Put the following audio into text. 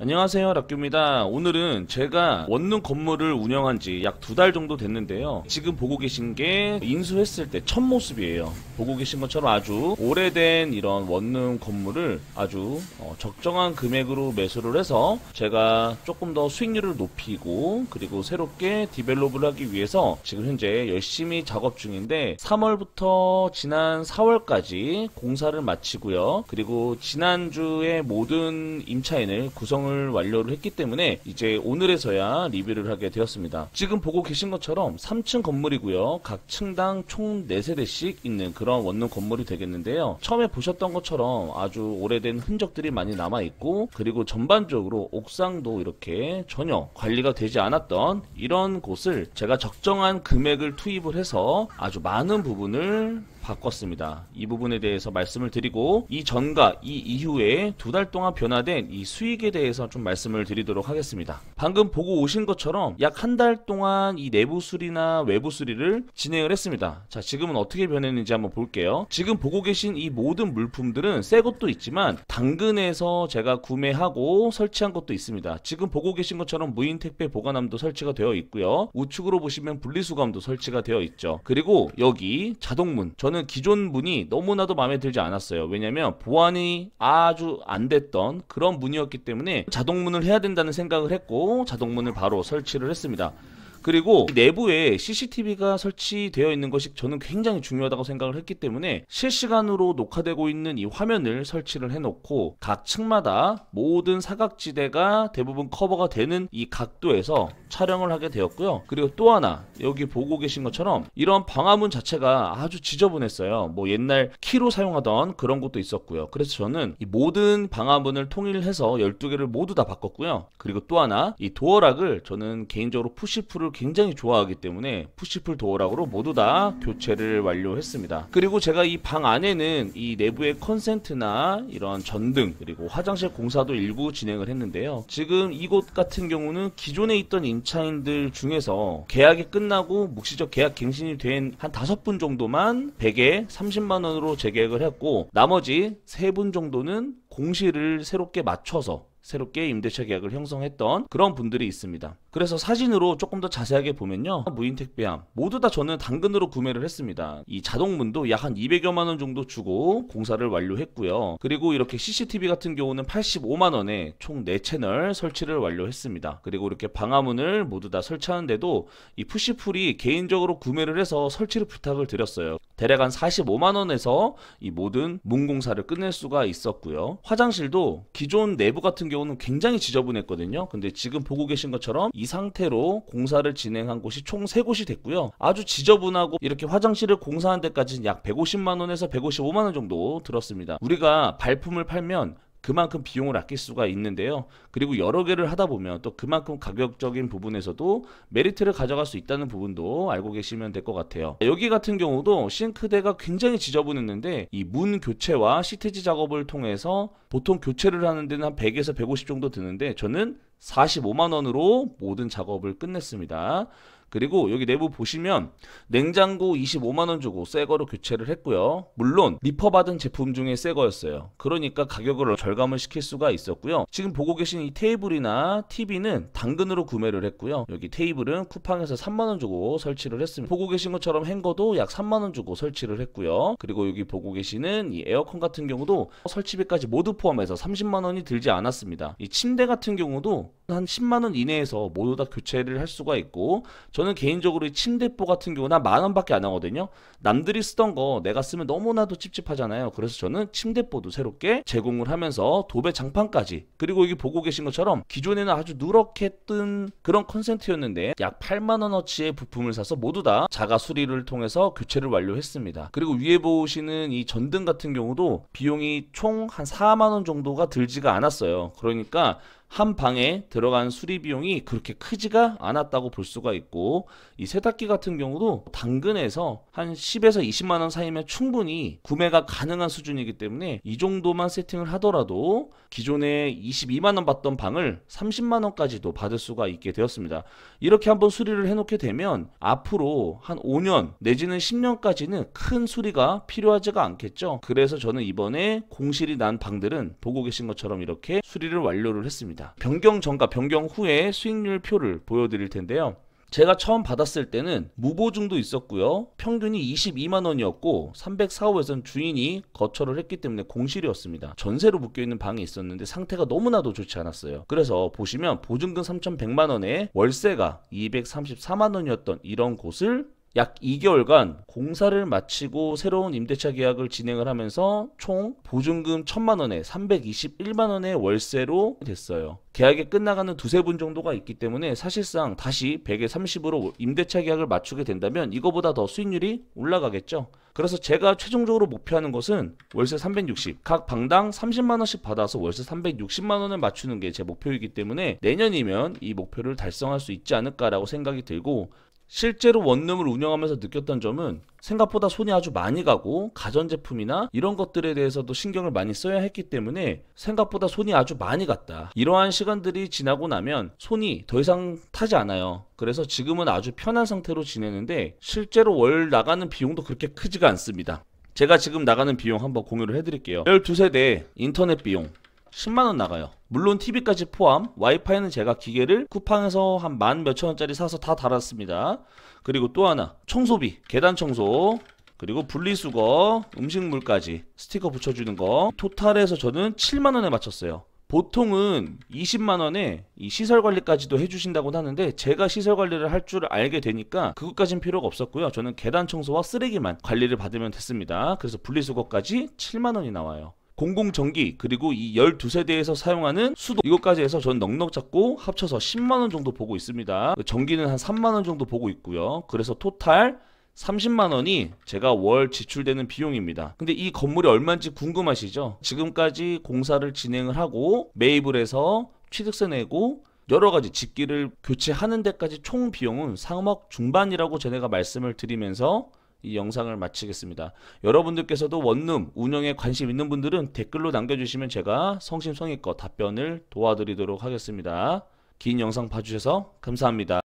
안녕하세요, 락규입니다. 오늘은 제가 원룸 건물을 운영한 지 약 2달 정도 됐는데요. 지금 보고 계신 게 인수했을 때 첫 모습이에요. 보고 계신 것처럼 아주 오래된 이런 원룸 건물을 아주 적정한 금액으로 매수를 해서 제가 조금 더 수익률을 높이고 그리고 새롭게 디벨롭을 하기 위해서 지금 현재 열심히 작업 중인데 3월부터 지난 4월까지 공사를 마치고요. 그리고 지난주에 모든 임차인을 구성을 완료를 했기 때문에 이제 오늘에서야 리뷰를 하게 되었습니다. 지금 보고 계신 것처럼 3층 건물이고요. 각 층당 총 4세대씩 있는 그런 원룸 건물이 되겠는데요. 처음에 보셨던 것처럼 아주 오래된 흔적들이 많이 남아있고 그리고 전반적으로 옥상도 이렇게 전혀 관리가 되지 않았던 이런 곳을 제가 적정한 금액을 투입을 해서 아주 많은 부분을 바꿨습니다. 이 부분에 대해서 말씀을 드리고 이 전과 이 이후에 2달 동안 변화된 이 수익에 대해서 좀 말씀을 드리도록 하겠습니다. 방금 보고 오신 것처럼 약 한 달 동안 이 내부 수리나 외부 수리를 진행을 했습니다. 자, 지금은 어떻게 변했는지 한번 볼게요. 지금 보고 계신 이 모든 물품들은 새 것도 있지만 당근에서 제가 구매하고 설치한 것도 있습니다. 지금 보고 계신 것처럼 무인 택배 보관함도 설치가 되어 있고요. 우측으로 보시면 분리수거함도 설치가 되어 있죠. 그리고 여기 자동문, 저는 기존 문이 너무나도 마음에 들지 않았어요. 왜냐면 보안이 아주 안 됐던 그런 문이었기 때문에 자동문을 해야 된다는 생각을 했고 자동문을 바로 설치를 했습니다. 그리고 내부에 CCTV가 설치되어 있는 것이 저는 굉장히 중요하다고 생각을 했기 때문에 실시간으로 녹화되고 있는 이 화면을 설치를 해놓고 각 층마다 모든 사각지대가 대부분 커버가 되는 이 각도에서 촬영을 하게 되었고요. 그리고 또 하나 여기 보고 계신 것처럼 이런 방화문 자체가 아주 지저분했어요. 뭐 옛날 키로 사용하던 그런 것도 있었고요. 그래서 저는 이 모든 방화문을 통일해서 12개를 모두 다 바꿨고요. 그리고 또 하나 이 도어락을 저는 개인적으로 푸시풀을 굉장히 좋아하기 때문에 푸시풀 도어락으로 모두 다 교체를 완료했습니다. 그리고 제가 이 방 안에는 이 내부의 컨센트나 이런 전등 그리고 화장실 공사도 일부 진행을 했는데요. 지금 이곳 같은 경우는 기존에 있던 임차인들 중에서 계약이 끝나고 묵시적 계약 갱신이 된 한 5분 정도만 100에 30만원으로 재계약을 했고 나머지 3분 정도는 공시를 새롭게 맞춰서 새롭게 임대차 계약을 형성했던 그런 분들이 있습니다. 그래서 사진으로 조금 더 자세하게 보면요. 무인 택배함 모두 다 저는 당근으로 구매를 했습니다. 이 자동문도 약 한 200여만원 정도 주고 공사를 완료했고요. 그리고 이렇게 CCTV 같은 경우는 85만원에 총 4채널 설치를 완료했습니다. 그리고 이렇게 방화문을 모두 다 설치하는데도 이 푸시풀이 개인적으로 구매를 해서 설치를 부탁을 드렸어요. 대략 한 45만원에서 이 모든 문 공사를 끝낼 수가 있었고요. 화장실도 기존 내부 같은 경우는 굉장히 지저분했거든요. 근데 지금 보고 계신 것처럼 이 상태로 공사를 진행한 곳이 총 3곳이 됐고요. 아주 지저분하고 이렇게 화장실을 공사한 데까지 약 150만원에서 155만원 정도 들었습니다. 우리가 발품을 팔면 그만큼 비용을 아낄 수가 있는데요. 그리고 여러 개를 하다 보면 또 그만큼 가격적인 부분에서도 메리트를 가져갈 수 있다는 부분도 알고 계시면 될 것 같아요. 여기 같은 경우도 싱크대가 굉장히 지저분했는데 이 문 교체와 시트지 작업을 통해서 보통 교체를 하는 데는 한 100에서 150 정도 드는데 저는 45만원으로 모든 작업을 끝냈습니다. 그리고 여기 내부 보시면 냉장고 25만원 주고 새거로 교체를 했고요. 물론 리퍼 받은 제품 중에 새거였어요. 그러니까 가격을 절감을 시킬 수가 있었고요. 지금 보고 계신 이 테이블이나 TV는 당근으로 구매를 했고요. 여기 테이블은 쿠팡에서 3만원 주고 설치를 했습니다. 보고 계신 것처럼 행거도 약 3만원 주고 설치를 했고요. 그리고 여기 보고 계시는 이 에어컨 같은 경우도 설치비까지 모두 포함해서 30만원이 들지 않았습니다. 이 침대 같은 경우도 한 10만원 이내에서 모두 다 교체를 할 수가 있고 저는 개인적으로 이 침대포 같은 경우는 한 만원밖에 안 하거든요. 남들이 쓰던 거 내가 쓰면 너무나도 찝찝하잖아요. 그래서 저는 침대포도 새롭게 제공을 하면서 도배 장판까지 그리고 여기 보고 계신 것처럼 기존에는 아주 누렇게 뜬 그런 컨센트였는데 약 8만원어치의 부품을 사서 모두 다 자가 수리를 통해서 교체를 완료했습니다. 그리고 위에 보시는 이 전등 같은 경우도 비용이 총 한 4만원 정도가 들지가 않았어요. 그러니까 한 방에 들어간 수리 비용이 그렇게 크지가 않았다고 볼 수가 있고 이 세탁기 같은 경우도 당근에서 한 10에서 20만원 사이면 충분히 구매가 가능한 수준이기 때문에 이 정도만 세팅을 하더라도 기존에 22만원 받던 방을 30만원까지도 받을 수가 있게 되었습니다. 이렇게 한번 수리를 해놓게 되면 앞으로 한 5년 내지는 10년까지는 큰 수리가 필요하지가 않겠죠. 그래서 저는 이번에 공실이 난 방들은 보고 계신 것처럼 이렇게 수리를 완료를 했습니다. 됩니다. 변경 전과 변경 후에 수익률 표를 보여드릴 텐데요. 제가 처음 받았을 때는 무보증도 있었고요. 평균이 22만원이었고 304호에서는 주인이 거처를 했기 때문에 공실이었습니다. 전세로 묶여있는 방이 있었는데 상태가 너무나도 좋지 않았어요. 그래서 보시면 보증금 3,100만원에 월세가 234만원이었던 이런 곳을 약 2개월간 공사를 마치고 새로운 임대차 계약을 진행을 하면서 총 보증금 1,000만원에 321만원의 월세로 됐어요. 계약이 끝나가는 두세 분 정도가 있기 때문에 사실상 다시 100에 30으로 임대차 계약을 맞추게 된다면 이거보다 더 수익률이 올라가겠죠. 그래서 제가 최종적으로 목표하는 것은 월세 360, 각 방당 30만원씩 받아서 월세 360만원을 맞추는 게 제 목표이기 때문에 내년이면 이 목표를 달성할 수 있지 않을까라고 생각이 들고, 실제로 원룸을 운영하면서 느꼈던 점은 생각보다 손이 아주 많이 가고 가전제품이나 이런 것들에 대해서도 신경을 많이 써야 했기 때문에 생각보다 손이 아주 많이 갔다. 이러한 시간들이 지나고 나면 손이 더 이상 타지 않아요. 그래서 지금은 아주 편한 상태로 지내는데 실제로 월 나가는 비용도 그렇게 크지가 않습니다. 제가 지금 나가는 비용 한번 공유를 해드릴게요. 12세대 인터넷 비용 10만원 나가요. 물론 TV까지 포함, 와이파이는 제가 기계를 쿠팡에서 한 10,000몇천원짜리 사서 다 달았습니다. 그리고 또 하나, 청소비, 계단 청소, 그리고 분리수거, 음식물까지 스티커 붙여주는 거, 토탈해서 저는 7만원에 맞췄어요. 보통은 20만원에 이 시설관리까지도 해주신다고 하는데 제가 시설관리를 할 줄 알게 되니까 그것까진 필요가 없었고요. 저는 계단 청소와 쓰레기만 관리를 받으면 됐습니다. 그래서 분리수거까지 7만원이 나와요. 공공전기, 그리고 이 12세대에서 사용하는 수도, 이것까지 해서 전 넉넉 잡고 합쳐서 10만원 정도 보고 있습니다. 전기는 한 3만원 정도 보고 있고요. 그래서 토탈 30만원이 제가 월 지출되는 비용입니다. 근데 이 건물이 얼마인지 궁금하시죠? 지금까지 공사를 진행을 하고 매입을 해서 취득세 내고 여러가지 집기를 교체하는 데까지 총 비용은 3억 중반이라고 전에가 말씀을 드리면서 이 영상을 마치겠습니다. 여러분들께서도 원룸 운영에 관심 있는 분들은 댓글로 남겨주시면 제가 성심성의껏 답변을 도와드리도록 하겠습니다. 긴 영상 봐주셔서 감사합니다.